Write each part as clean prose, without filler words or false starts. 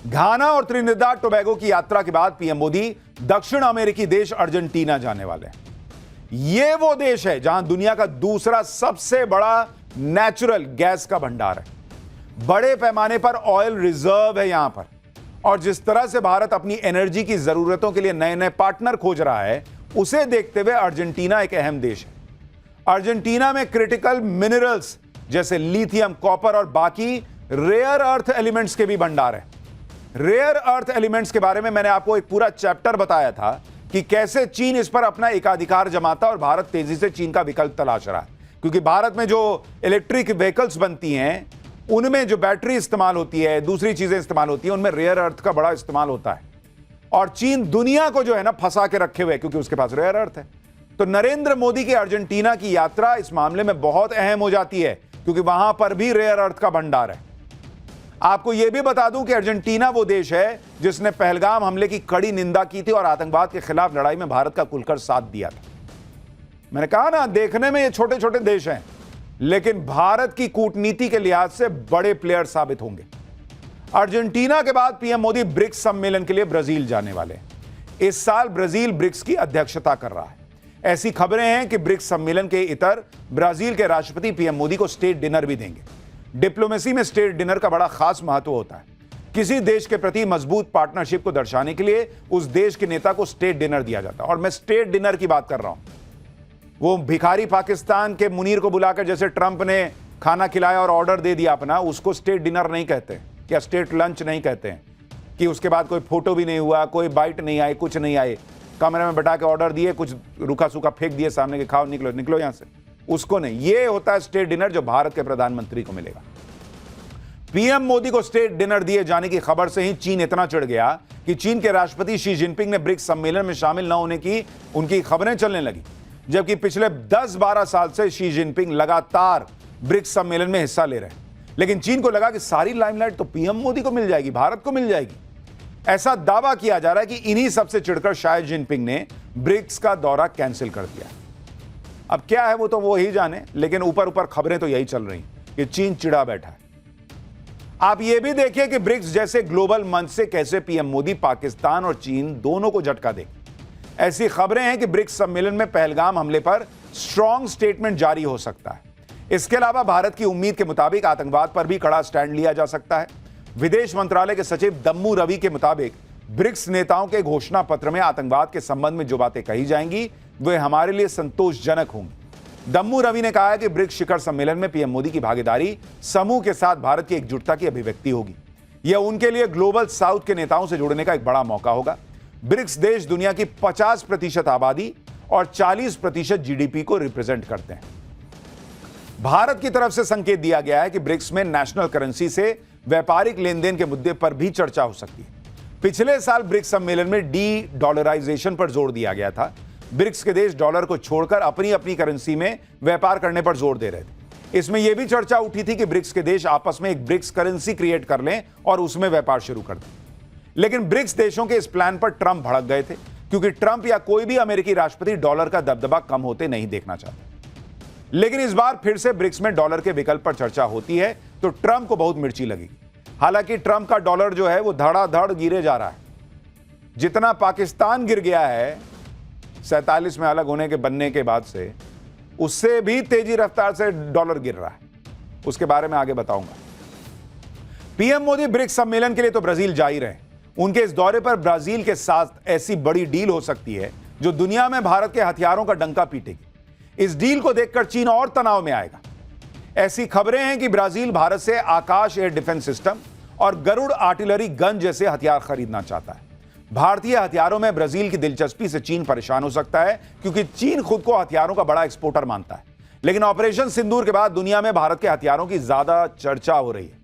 घाना और Trinidad Tobago की यात्रा के बाद पीएम मोदी दक्षिण अमेरिकी देश अर्जेंटीना जाने वाले हैं। यह वो देश है जहां दुनिया का दूसरा सबसे बड़ा नेचुरल गैस का भंडार है। बड़े पैमाने पर ऑयल रिजर्व है यहां पर, और जिस तरह से भारत अपनी एनर्जी की जरूरतों के लिए नए नए पार्टनर खोज रहा है, उसे देखते हुए अर्जेंटीना एक अहम देश है। अर्जेंटीना में क्रिटिकल मिनरल्स जैसे लिथियम, कॉपर और बाकी रेयर अर्थ एलिमेंट्स के भी भंडार है। रेयर अर्थ एलिमेंट्स के बारे में मैंने आपको एक पूरा चैप्टर बताया था कि कैसे चीन इस पर अपना एकाधिकार जमाता और भारत तेजी से चीन का विकल्प तलाश रहा है, क्योंकि भारत में जो इलेक्ट्रिक व्हीकल्स बनती हैं उनमें जो बैटरी इस्तेमाल होती है, दूसरी चीजें इस्तेमाल होती हैं, उनमें रेयर अर्थ का बड़ा इस्तेमाल होता है। और चीन दुनिया को जो है ना फंसा के रखे हुए, क्योंकि उसके पास रेयर अर्थ है। तो नरेंद्र मोदी की अर्जेंटीना की यात्रा इस मामले में बहुत अहम हो जाती है, क्योंकि वहां पर भी रेयर अर्थ का भंडार है। आपको यह भी बता दूं कि अर्जेंटीना वो देश है जिसने पहलगाम हमले की कड़ी निंदा की थी और आतंकवाद के खिलाफ लड़ाई में भारत का खुलकर साथ दिया था। मैंने कहा ना, देखने में ये छोटे छोटे देश हैं, लेकिन भारत की कूटनीति के लिहाज से बड़े प्लेयर साबित होंगे। अर्जेंटीना के बाद पीएम मोदी ब्रिक्स सम्मेलन के लिए ब्राजील जाने वाले हैं। इस साल ब्राजील ब्रिक्स की अध्यक्षता कर रहा है। ऐसी खबरें हैं कि ब्रिक्स सम्मेलन के इतर ब्राजील के राष्ट्रपति पीएम मोदी को स्टेट डिनर भी देंगे। डिप्लोमेसी में स्टेट डिनर का बड़ा खास महत्व होता है। किसी देश के प्रति मजबूत पार्टनरशिप को दर्शाने के लिए उस देश के नेता को स्टेट डिनर दिया जाता है। और मैं स्टेट डिनर की बात कर रहा हूं, वो भिखारी पाकिस्तान के मुनीर को बुलाकर जैसे ट्रंप ने खाना खिलाया और ऑर्डर दे दिया अपना, उसको स्टेट डिनर नहीं कहते, क्या स्टेट लंच नहीं कहते हैं, कि उसके बाद कोई फोटो भी नहीं हुआ, कोई बाइट नहीं आई, कुछ नहीं आए, कमरे में बैठा के ऑर्डर दिए, कुछ रूखा सूखा फेंक दिए सामने के, खाओ निकलो निकलो यहां से, उसको नहीं। ये होता है स्टेट डिनर जो भारत के प्रधानमंत्री को मिलेगा। पीएम मोदी को स्टेट डिनर दिए जाने की खबर से ही चीन इतना चिढ़ गया कि चीन के राष्ट्रपति शी जिनपिंग ने ब्रिक्स सम्मेलन में शामिल न होने की उनकी खबरें चलने लगी, जबकि पिछले 10-12 साल से शी जिनपिंग लगातार ब्रिक्स सम्मेलन में हिस्सा ले रहे हैं। लेकिन चीन को लगा कि सारी लाइमलाइट तो पीएम मोदी को मिल जाएगी, भारत को मिल जाएगी। ऐसा दावा किया जा रहा है कि इन्हीं सबसे चिढ़कर शायद जिनपिंग ने ब्रिक्स का दौरा कैंसिल कर दिया। अब क्या है वो तो वो ही जाने, लेकिन ऊपर ऊपर खबरें तो यही चल रही कि चीन चिढ़ा बैठा है। आप ये भी देखिए कि ब्रिक्स जैसे ग्लोबल मंच से कैसे पीएम मोदी पाकिस्तान और चीन दोनों को झटका देंगे। ऐसी खबरें हैं कि ब्रिक्स सम्मेलन में पहलगाम हमले पर स्ट्रॉन्ग स्टेटमेंट जारी हो सकता है। इसके अलावा भारत की उम्मीद के मुताबिक आतंकवाद पर भी कड़ा स्टैंड लिया जा सकता है। विदेश मंत्रालय के सचिव दम्मू रवि के मुताबिक ब्रिक्स नेताओं के घोषणा पत्र में आतंकवाद के संबंध में जो बातें कही जाएंगी वे हमारे लिए संतोषजनक होंगी। दम्मू रवि ने कहा है कि ब्रिक्स शिखर सम्मेलन में पीएम मोदी की भागीदारी समूह के साथ भारत की एकजुटता की अभिव्यक्ति होगी। यह उनके लिए ग्लोबल साउथ के नेताओं से जुड़ने का एक बड़ा मौका होगा। ब्रिक्स देश दुनिया की 50% आबादी और 40% जीडीपी को रिप्रेजेंट करते हैं। भारत की तरफ से संकेत दिया गया है कि ब्रिक्स में नेशनल करेंसी से व्यापारिक लेन देन के मुद्दे पर भी चर्चा हो सकती है। पिछले साल ब्रिक्स सम्मेलन में डी डॉलराइजेशन पर जोर दिया गया था। ब्रिक्स के देश डॉलर को छोड़कर अपनी अपनी करेंसी में व्यापार करने पर जोर दे रहे थे। इसमें यह भी चर्चा उठी थी कि ब्रिक्स के देश आपस में एक ब्रिक्स करेंसी क्रिएट कर लें और उसमें व्यापार शुरू कर दें। लेकिन ब्रिक्स देशों के इस प्लान पर ट्रंप भड़क गए थे, क्योंकि ट्रंप या कोई भी अमेरिकी राष्ट्रपति डॉलर का दबदबा कम होते नहीं देखना चाहते। लेकिन इस बार फिर से ब्रिक्स में डॉलर के विकल्प पर चर्चा होती है तो ट्रंप को बहुत मिर्ची लगेगी। हालांकि ट्रंप का डॉलर जो है वो धड़ाधड़ गिरे जा रहा है। जितना पाकिस्तान गिर गया है 47 में अलग होने के बनने के बाद से, उससे भी तेजी रफ्तार से डॉलर गिर रहा है। उसके बारे में आगे बताऊंगा। पीएम मोदी ब्रिक्स सम्मेलन के लिए तो ब्राजील जा ही रहे हैं। उनके इस दौरे पर ब्राजील के साथ ऐसी बड़ी डील हो सकती है जो दुनिया में भारत के हथियारों का डंका पीटेगी। इस डील को देखकर चीन और तनाव में आएगा। ऐसी खबरें हैं कि ब्राजील भारत से आकाश एयर डिफेंस सिस्टम और गरुड़ आर्टिलरी गन जैसे हथियार खरीदना चाहता है। भारतीय हथियारों में ब्राजील की दिलचस्पी से चीन परेशान हो सकता है, क्योंकि चीन खुद को हथियारों का बड़ा एक्सपोर्टर मानता है। लेकिन ऑपरेशन सिंदूर के बाद दुनिया में भारत के हथियारों की ज्यादा चर्चा हो रही है।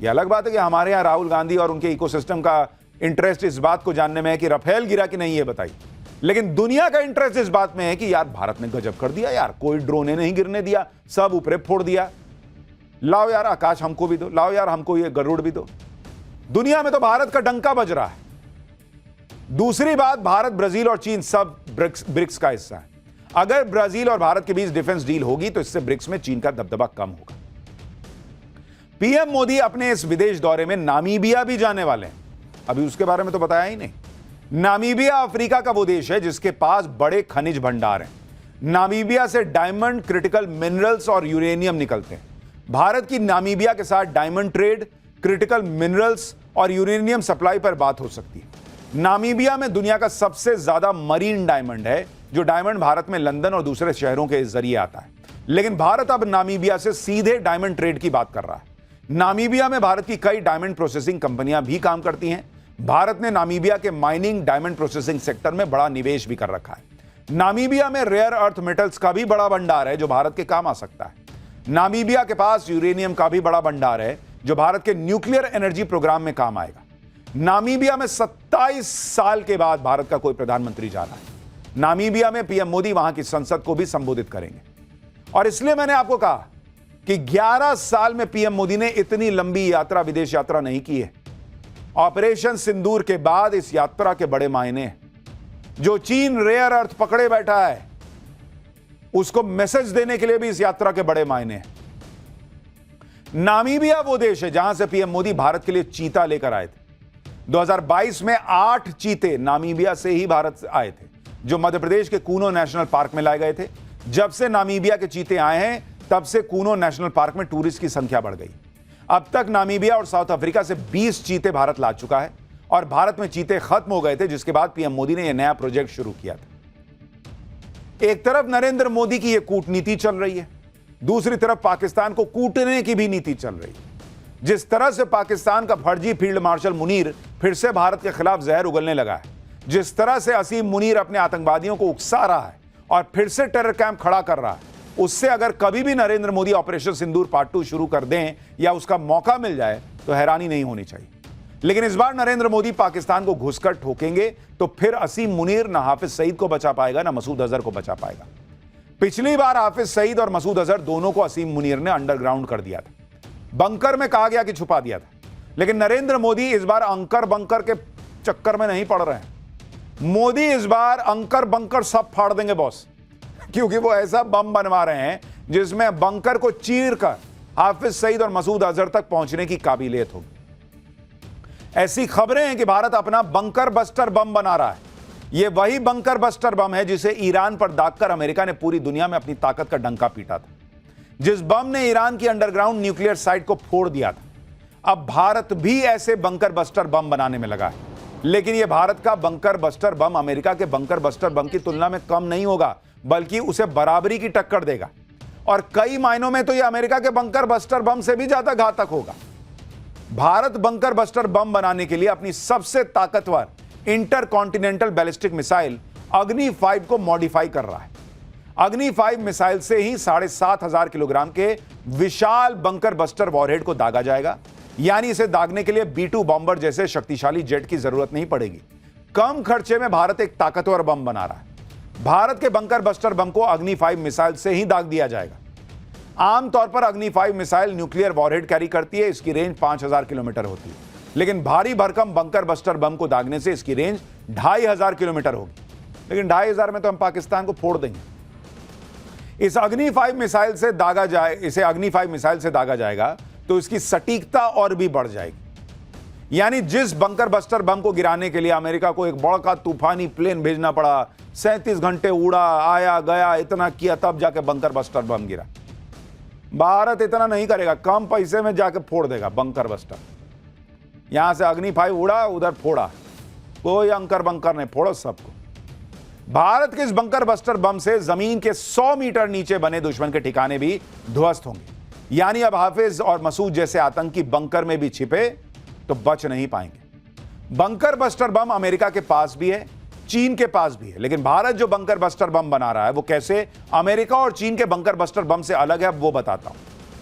यह अलग बात है कि हमारे यहां राहुल गांधी और उनके इकोसिस्टम का इंटरेस्ट इस बात को जानने में है कि राफेल गिरा कि नहीं, ये बताइए। लेकिन दुनिया का इंटरेस्ट इस बात में है कि यार भारत ने गजब कर दिया यार, कोई ड्रोन नहीं गिरने दिया, सब ऊपर फोड़ दिया। लाओ यार आकाश हमको भी दो, लाओ यार हमको ये गरुड़ भी दो। दुनिया में तो भारत का डंका बज रहा है। दूसरी बात, भारत, ब्राजील और चीन सब ब्रिक्स का हिस्सा है। अगर ब्राजील और भारत के बीच डिफेंस डील होगी तो इससे ब्रिक्स में चीन का दबदबा कम होगा। पीएम मोदी अपने इस विदेश दौरे में नामीबिया भी जाने वाले हैं। अभी उसके बारे में तो बताया ही नहीं। नामीबिया अफ्रीका का वो देश है जिसके पास बड़े खनिज भंडार हैं। नामीबिया से डायमंड, क्रिटिकल मिनरल्स और यूरेनियम निकलते हैं। भारत की नामीबिया के साथ डायमंड ट्रेड, क्रिटिकल मिनरल्स और यूरेनियम सप्लाई पर बात हो सकती है। नामीबिया में दुनिया का सबसे ज्यादा मरीन डायमंड है, जो डायमंड भारत में लंदन और दूसरे शहरों के जरिए आता है। लेकिन भारत अब नामीबिया से सीधे डायमंड ट्रेड की बात कर रहा है। नामीबिया में भारत की कई डायमंड प्रोसेसिंग कंपनियां भी काम करती हैं। भारत ने नामीबिया के माइनिंग, डायमंड प्रोसेसिंग सेक्टर में बड़ा निवेश भी कर रखा है। नामीबिया में रेयर अर्थ मेटल्स का भी बड़ा भंडार है जो भारत के काम आ सकता है। नामीबिया के पास यूरेनियम का भी बड़ा भंडार है जो भारत के न्यूक्लियर एनर्जी प्रोग्राम में काम आएगा। नामीबिया में 27 साल के बाद भारत का कोई प्रधानमंत्री जा रहा है। नामीबिया में पीएम मोदी वहां की संसद को भी संबोधित करेंगे। और इसलिए मैंने आपको कहा कि 11 साल में पीएम मोदी ने इतनी लंबी यात्रा, विदेश यात्रा नहीं की है। ऑपरेशन सिंदूर के बाद इस यात्रा के बड़े मायने हैं। जो चीन रेयर अर्थ पकड़े बैठा है, उसको मैसेज देने के लिए भी इस यात्रा के बड़े मायने हैं। नामीबिया वो देश है जहां से पीएम मोदी भारत के लिए चीता लेकर आए थे। 2022 में 8 चीते नामीबिया से ही भारत आए थे, जो मध्य प्रदेश के कूनो नेशनल पार्क में लाए गए थे। जब से नामीबिया के चीते आए हैं, तब से कूनो नेशनल पार्क में टूरिस्ट की संख्या बढ़ गई। अब तक नामीबिया और साउथ अफ्रीका से 20 चीते भारत ला चुका है और भारत में चीते खत्म हो गए थे, जिसके बाद पीएम मोदी ने यह नया प्रोजेक्ट शुरू किया था। एक तरफ नरेंद्र मोदी की यह कूटनीति चल रही है, दूसरी तरफ पाकिस्तान को कूटने की भी नीति चल रही है। जिस तरह से पाकिस्तान का फर्जी फील्ड मार्शल मुनीर फिर से भारत के खिलाफ जहर उगलने लगा है, जिस तरह से असीम मुनीर अपने आतंकवादियों को उकसा रहा है और फिर से टेरर कैंप खड़ा कर रहा है, उससे अगर कभी भी नरेंद्र मोदी ऑपरेशन सिंदूर पार्ट 2 शुरू कर दें या उसका मौका मिल जाए तो हैरानी नहीं होनी चाहिए। लेकिन इस बार नरेंद्र मोदी पाकिस्तान को घुसकर ठोकेंगे तो फिर असीम मुनीर ना हाफिज सईद को बचा पाएगा, ना मसूद अजहर को बचा पाएगा। पिछली बार हाफिज सईद और मसूद अजहर दोनों को असीम मुनीर ने अंडरग्राउंड कर दिया था, बंकर में कहा गया कि छुपा दिया था। लेकिन नरेंद्र मोदी इस बार अंकर बंकर के चक्कर में नहीं पड़ रहे हैं। मोदी इस बार अंकर बंकर सब फाड़ देंगे बॉस, क्योंकि वो ऐसा बम बनवा रहे हैं जिसमें बंकर को चीर कर हाफिज सईद और मसूद अजहर तक पहुंचने की काबिलियत होगी। ऐसी खबरें हैं कि भारत अपना बंकर बस्टर बम बना रहा है। यह वही बंकर बस्टर बम है जिसे ईरान पर दागकर अमेरिका ने पूरी दुनिया में अपनी ताकत का डंका पीटा था, जिस बम ने ईरान की अंडरग्राउंड न्यूक्लियर साइट को फोड़ दिया था। अब भारत भी ऐसे बंकर बस्टर बम बनाने में लगा है, लेकिन यह भारत का बंकर बस्टर बम अमेरिका के बंकर बस्टर बम की तुलना में कम नहीं होगा, बल्कि उसे बराबरी की टक्कर देगा। और कई मायनों में तो यह अमेरिका के बंकर बस्टर बम से भी ज्यादा घातक होगा। भारत बंकर बस्टर बम बनाने के लिए अपनी सबसे ताकतवर इंटरकॉन्टिनेंटल बैलिस्टिक मिसाइल अग्नि 5 को मॉडिफाई कर रहा है। अग्नि 5 मिसाइल से ही 7,500 किलोग्राम के विशाल बंकर बस्टर वॉरहेड को दागा जाएगा, यानी इसे दागने के लिए B-2 बॉम्बर जैसे शक्तिशाली जेट की जरूरत नहीं पड़ेगी। कम खर्चे में भारत एक ताकतवर बम बना रहा है। भारत के बंकर बस्टर बम को अग्नि 5 मिसाइल से ही दाग दिया जाएगा। आमतौर पर अग्नि 5 मिसाइल न्यूक्लियर वॉरहेड कैरी करती है, इसकी रेंज 5,000 किलोमीटर होती है, लेकिन भारी भरकम बंकर बस्टर बम को दागने से इसकी रेंज 2,500 किलोमीटर होगी। लेकिन 2,500 में तो हम पाकिस्तान को फोड़ देंगे। इसे अग्नि 5 मिसाइल से दागा जाएगा तो इसकी सटीकता और भी बढ़ जाएगी। यानी जिस बंकर बस्टर बम को गिराने के लिए अमेरिका को एक बड़ा तूफानी प्लेन भेजना पड़ा, 37 घंटे उड़ा, आया गया, इतना किया, तब जाके बंकर बस्टर बम गिरा। भारत इतना नहीं करेगा, कम पैसे में जाके फोड़ देगा बंकर बस्टर। यहां से अग्नि 5 उड़ा, उधर फोड़ा, कोई अंकर बंकर नहीं, फोड़ो सबको। भारत के इस बंकर बस्टर बम से जमीन के 100 मीटर नीचे बने दुश्मन के ठिकाने भी ध्वस्त होंगे। यानी अब हाफिज और मसूद जैसे आतंकी बंकर में भी छिपे तो बच नहीं पाएंगे। बंकर बस्टर बम अमेरिका के पास भी है, चीन के पास भी है, लेकिन भारत जो बंकर बस्टर बम बना रहा है वो कैसे अमेरिका और चीन के बंकर बस्टर बम से अलग है, वो बताता हूं।